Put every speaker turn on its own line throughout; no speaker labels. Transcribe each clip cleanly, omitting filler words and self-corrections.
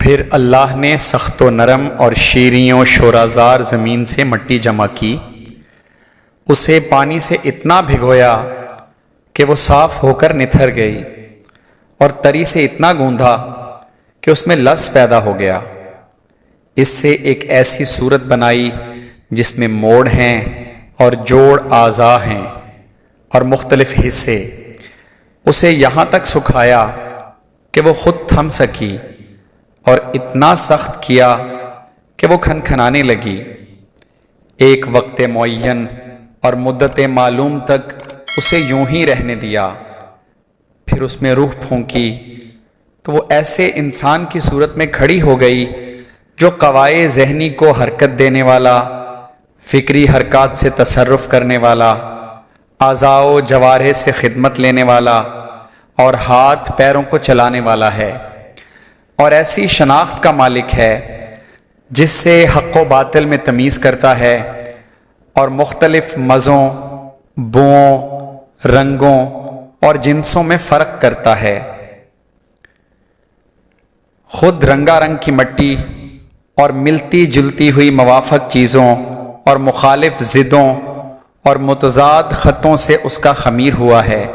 پھر اللہ نے سخت و نرم اور شیریں و شورازار زمین سے مٹی جمع کی، اسے پانی سے اتنا بھگویا کہ وہ صاف ہو کر نتھر گئی، اور تری سے اتنا گوندھا کہ اس میں لس پیدا ہو گیا۔ اس سے ایک ایسی صورت بنائی جس میں موڑ ہیں اور جوڑ اعضاء ہیں اور مختلف حصے۔ اسے یہاں تک سکھایا کہ وہ خود تھم سکی، اور اتنا سخت کیا کہ وہ کھنکھنانے لگی۔ ایک وقت معین اور مدت معلوم تک اسے یوں ہی رہنے دیا، پھر اس میں روح پھونکی تو وہ ایسے انسان کی صورت میں کھڑی ہو گئی جو قوائے ذہنی کو حرکت دینے والا، فکری حرکات سے تصرف کرنے والا، اعضاء و جوارح سے خدمت لینے والا اور ہاتھ پیروں کو چلانے والا ہے، اور ایسی شناخت کا مالک ہے جس سے حق و باطل میں تمیز کرتا ہے اور مختلف مزوں، بوؤں، رنگوں اور جنسوں میں فرق کرتا ہے۔ خود رنگا رنگ کی مٹی اور ملتی جلتی ہوئی موافق چیزوں اور مخالف ضدوں اور متضاد خطوں سے اس کا خمیر ہوا ہے،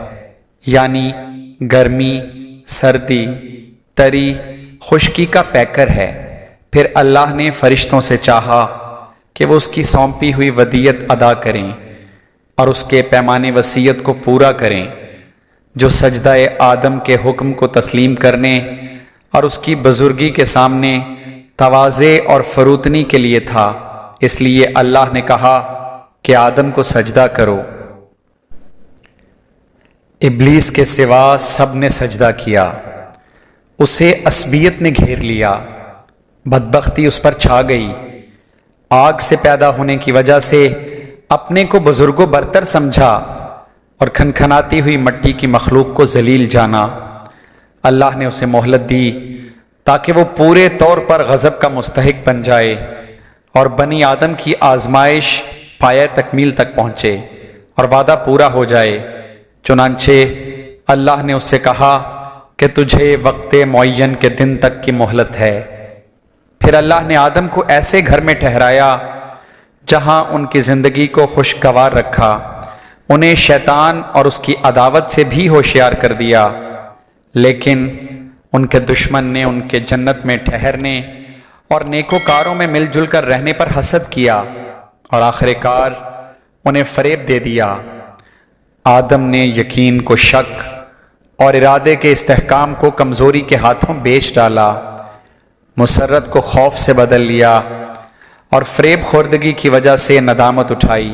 یعنی گرمی، سردی، تری، خشکی کا پیکر ہے۔ پھر اللہ نے فرشتوں سے چاہا کہ وہ اس کی سونپی ہوئی ودیعت ادا کریں اور اس کے پیمانے وصیت کو پورا کریں جو سجدہ آدم کے حکم کو تسلیم کرنے اور اس کی بزرگی کے سامنے تواضع اور فروتنی کے لیے تھا۔ اس لیے اللہ نے کہا کہ آدم کو سجدہ کرو۔ ابلیس کے سوا سب نے سجدہ کیا، اسے عصبیت نے گھیر لیا، بدبختی اس پر چھا گئی۔ آگ سے پیدا ہونے کی وجہ سے اپنے کو بزرگ و برتر سمجھا اور کھنکھناتی ہوئی مٹی کی مخلوق کو ذلیل جانا۔ اللہ نے اسے مہلت دی تاکہ وہ پورے طور پر غضب کا مستحق بن جائے اور بنی آدم کی آزمائش پایہ تکمیل تک پہنچے اور وعدہ پورا ہو جائے۔ چنانچہ اللہ نے اس سے کہا کہ تجھے وقت معین کے دن تک کی مہلت ہے۔ پھر اللہ نے آدم کو ایسے گھر میں ٹھہرایا جہاں ان کی زندگی کو خوشگوار رکھا، انہیں شیطان اور اس کی عداوت سے بھی ہوشیار کر دیا، لیکن ان کے دشمن نے ان کے جنت میں ٹھہرنے اور نیکوکاروں میں مل جل کر رہنے پر حسد کیا، اور آخر کار انہیں فریب دے دیا۔ آدم نے یقین کو شک اور ارادے کے استحکام کو کمزوری کے ہاتھوں بیچ ڈالا، مسرت کو خوف سے بدل لیا اور فریب خوردگی کی وجہ سے ندامت اٹھائی۔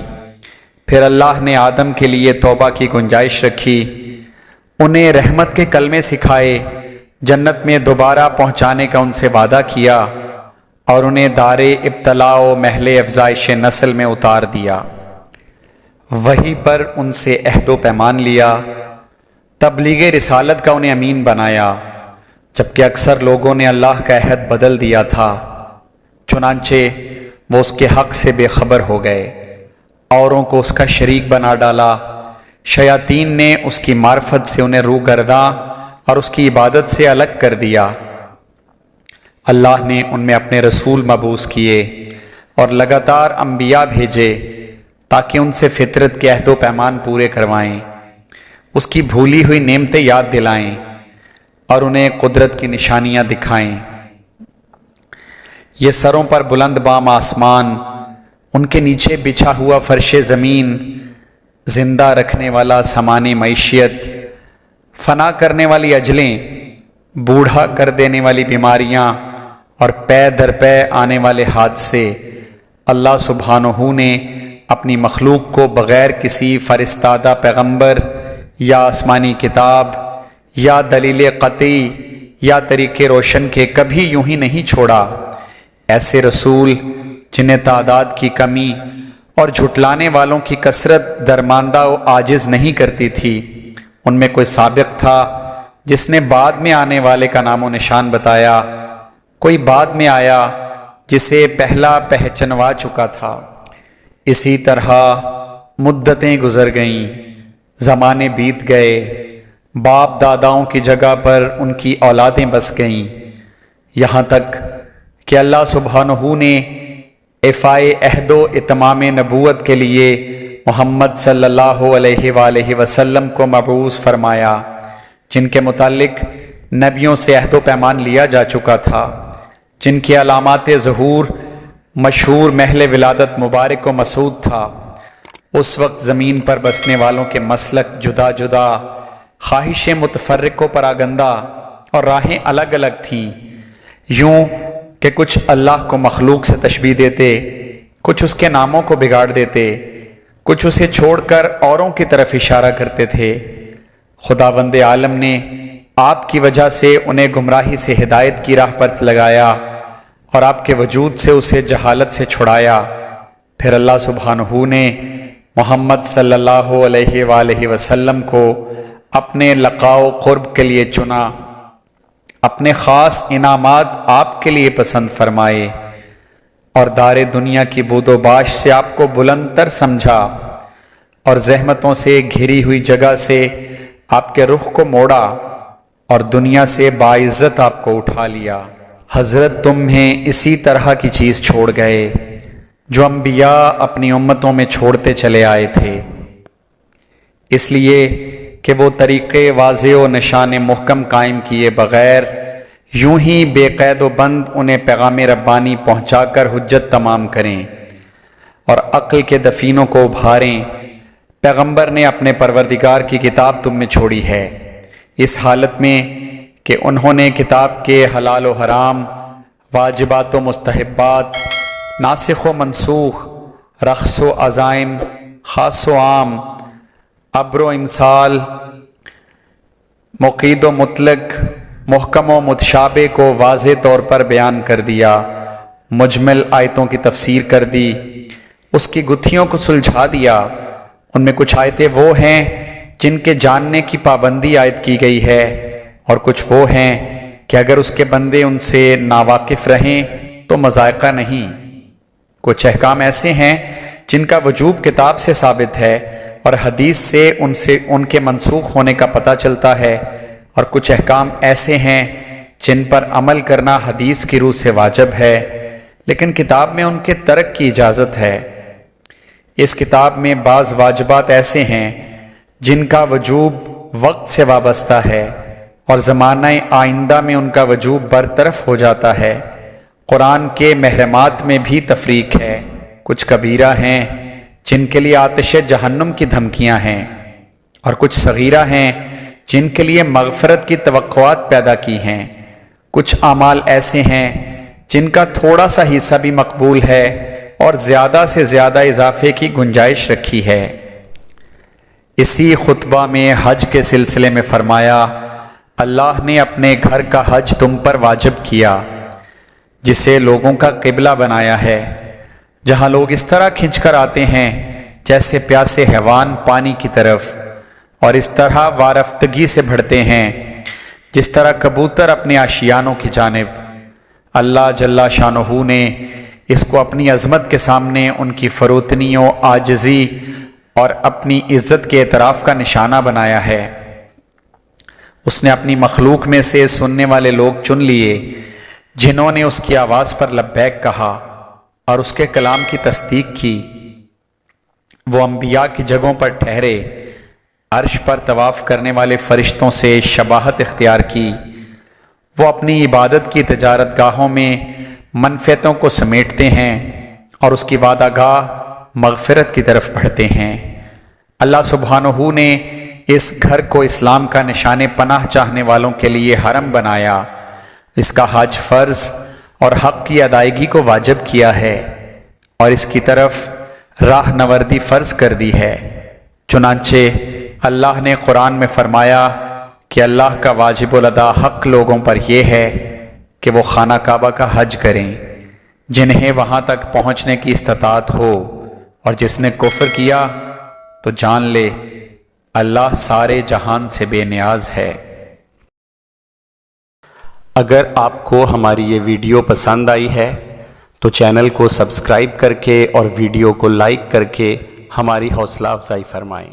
پھر اللہ نے آدم کے لیے توبہ کی گنجائش رکھی، انہیں رحمت کے کلمے سکھائے، جنت میں دوبارہ پہنچانے کا ان سے وعدہ کیا اور انہیں دار ابتلاء و محل افزائش نسل میں اتار دیا۔ وحی پر ان سے عہد و پیمان لیا، تبلیغ رسالت کا انہیں امین بنایا، جبکہ اکثر لوگوں نے اللہ کا عہد بدل دیا تھا۔ چنانچہ وہ اس کے حق سے بے خبر ہو گئے، اوروں کو اس کا شریک بنا ڈالا۔ شیاطین نے اس کی معرفت سے انہیں روگرداں اور اس کی عبادت سے الگ کر دیا۔ اللہ نے ان میں اپنے رسول مبعوث کیے اور لگاتار انبیاء بھیجے تاکہ ان سے فطرت کے عہد و پیمان پورے کروائیں، اس کی بھولی ہوئی نعمتیں یاد دلائیں اور انہیں قدرت کی نشانیاں دکھائیں۔ یہ سروں پر بلند بام آسمان، ان کے نیچے بچھا ہوا فرش زمین، زندہ رکھنے والا سامان معیشت، فنا کرنے والی اجلیں، بوڑھا کر دینے والی بیماریاں اور پے در پے آنے والے حادثے، اللہ سبحانہ نے اپنی مخلوق کو بغیر کسی فرستادہ پیغمبر یا آسمانی کتاب یا دلیل قطعی یا طریق روشن کے کبھی یوں ہی نہیں چھوڑا۔ ایسے رسول جنہیں تعداد کی کمی اور جھٹلانے والوں کی کثرت درماندہ و عاجز نہیں کرتی تھی، ان میں کوئی سابق تھا جس نے بعد میں آنے والے کا نام و نشان بتایا، کوئی بعد میں آیا جسے پہلا پہچنوا چکا تھا۔ اسی طرح مدتیں گزر گئیں، زمانے بیت گئے، باپ داداؤں کی جگہ پر ان کی اولادیں بس گئیں، یہاں تک کہ اللہ سبحانہ نے افائے عہد و اتمام نبوت کے لیے محمد صلی اللہ علیہ وآلہ وسلم کو مبعوث فرمایا، جن کے متعلق نبیوں سے عہد و پیمان لیا جا چکا تھا، جن کی علامات ظہور مشہور محل ولادت مبارک و مسعود تھا۔ اس وقت زمین پر بسنے والوں کے مسلک جدا جدا، خواہشیں متفرق و پراگندہ اور راہیں الگ الگ تھیں، یوں کہ کچھ اللہ کو مخلوق سے تشبیہ دیتے، کچھ اس کے ناموں کو بگاڑ دیتے، کچھ اسے چھوڑ کر اوروں کی طرف اشارہ کرتے تھے۔ خداوند عالم نے آپ کی وجہ سے انہیں گمراہی سے ہدایت کی راہ پر لگایا اور آپ کے وجود سے اسے جہالت سے چھڑایا۔ پھر اللہ سبحانہ نے محمد صلی اللہ علیہ وآلہ وسلم کو اپنے لقاء و قرب کے لیے چنا، اپنے خاص انعامات آپ کے لیے پسند فرمائے اور دار دنیا کی بود و باش سے آپ کو بلند تر سمجھا اور زحمتوں سے گھری ہوئی جگہ سے آپ کے رخ کو موڑا اور دنیا سے باعزت آپ کو اٹھا لیا۔ حضرت تمہیں اسی طرح کی چیز چھوڑ گئے جو انبیاء اپنی امتوں میں چھوڑتے چلے آئے تھے، اس لیے کہ وہ طریقے واضح و نشان محکم قائم کیے بغیر یوں ہی بے قید و بند انہیں پیغام ربانی پہنچا کر حجت تمام کریں اور عقل کے دفینوں کو ابھاریں۔ پیغمبر نے اپنے پروردگار کی کتاب تم میں چھوڑی ہے، اس حالت میں کہ انہوں نے کتاب کے حلال و حرام، واجبات و مستحبات، ناسخ و منسوخ، رخص و عزائم، خاص و عام، امر و امثال، مقید و مطلق، محکم و متشابہ کو واضح طور پر بیان کر دیا، مجمل آیتوں کی تفسیر کر دی، اس کی گتھیوں کو سلجھا دیا۔ ان میں کچھ آیتیں وہ ہیں جن کے جاننے کی پابندی عائد کی گئی ہے، اور کچھ وہ ہیں کہ اگر اس کے بندے ان سے ناواقف رہیں تو مذائقہ نہیں۔ کچھ احکام ایسے ہیں جن کا وجوب کتاب سے ثابت ہے اور حدیث سے ان کے منسوخ ہونے کا پتہ چلتا ہے، اور کچھ احکام ایسے ہیں جن پر عمل کرنا حدیث کی روح سے واجب ہے لیکن کتاب میں ان کے ترک کی اجازت ہے۔ اس کتاب میں بعض واجبات ایسے ہیں جن کا وجوب وقت سے وابستہ ہے اور زمانہ آئندہ میں ان کا وجوب برطرف ہو جاتا ہے۔ قرآن کے محرمات میں بھی تفریق ہے، کچھ کبیرہ ہیں جن کے لیے آتش جہنم کی دھمکیاں ہیں، اور کچھ صغیرہ ہیں جن کے لیے مغفرت کی توقعات پیدا کی ہیں۔ کچھ اعمال ایسے ہیں جن کا تھوڑا سا حصہ بھی مقبول ہے اور زیادہ سے زیادہ اضافے کی گنجائش رکھی ہے۔ اسی خطبہ میں حج کے سلسلے میں فرمایا، اللہ نے اپنے گھر کا حج تم پر واجب کیا، جسے لوگوں کا قبلہ بنایا ہے، جہاں لوگ اس طرح کھنچ کر آتے ہیں جیسے پیاسے حیوان پانی کی طرف، اور اس طرح وارفتگی سے بڑھتے ہیں جس طرح کبوتر اپنے آشیانوں کی جانب۔ اللہ جل شانہ نے اس کو اپنی عظمت کے سامنے ان کی فروتنی و عاجزی اور اپنی عزت کے اعتراف کا نشانہ بنایا ہے۔ اس نے اپنی مخلوق میں سے سننے والے لوگ چن لیے جنہوں نے اس کی آواز پر لبیک کہا اور اس کے کلام کی تصدیق کی۔ وہ انبیاء کی جگہوں پر ٹھہرے، عرش پر طواف کرنے والے فرشتوں سے شباہت اختیار کی۔ وہ اپنی عبادت کی تجارت گاہوں میں منفعتوں کو سمیٹتے ہیں اور اس کی وعدہ گاہ مغفرت کی طرف بڑھتے ہیں۔ اللہ سبحانہ نے اس گھر کو اسلام کا نشان پناہ چاہنے والوں کے لیے حرم بنایا، اس کا حج فرض اور حق کی ادائیگی کو واجب کیا ہے اور اس کی طرف راہ نوردی فرض کر دی ہے۔ چنانچہ اللہ نے قرآن میں فرمایا کہ اللہ کا واجب الادا حق لوگوں پر یہ ہے کہ وہ خانہ کعبہ کا حج کریں جنہیں وہاں تک پہنچنے کی استطاعت ہو، اور جس نے کفر کیا تو جان لے اللہ سارے جہان سے بے نیاز ہے۔ اگر آپ کو ہماری یہ ویڈیو پسند آئی ہے تو چینل کو سبسکرائب کر کے اور ویڈیو کو لائک کر کے ہماری حوصلہ افزائی فرمائیں۔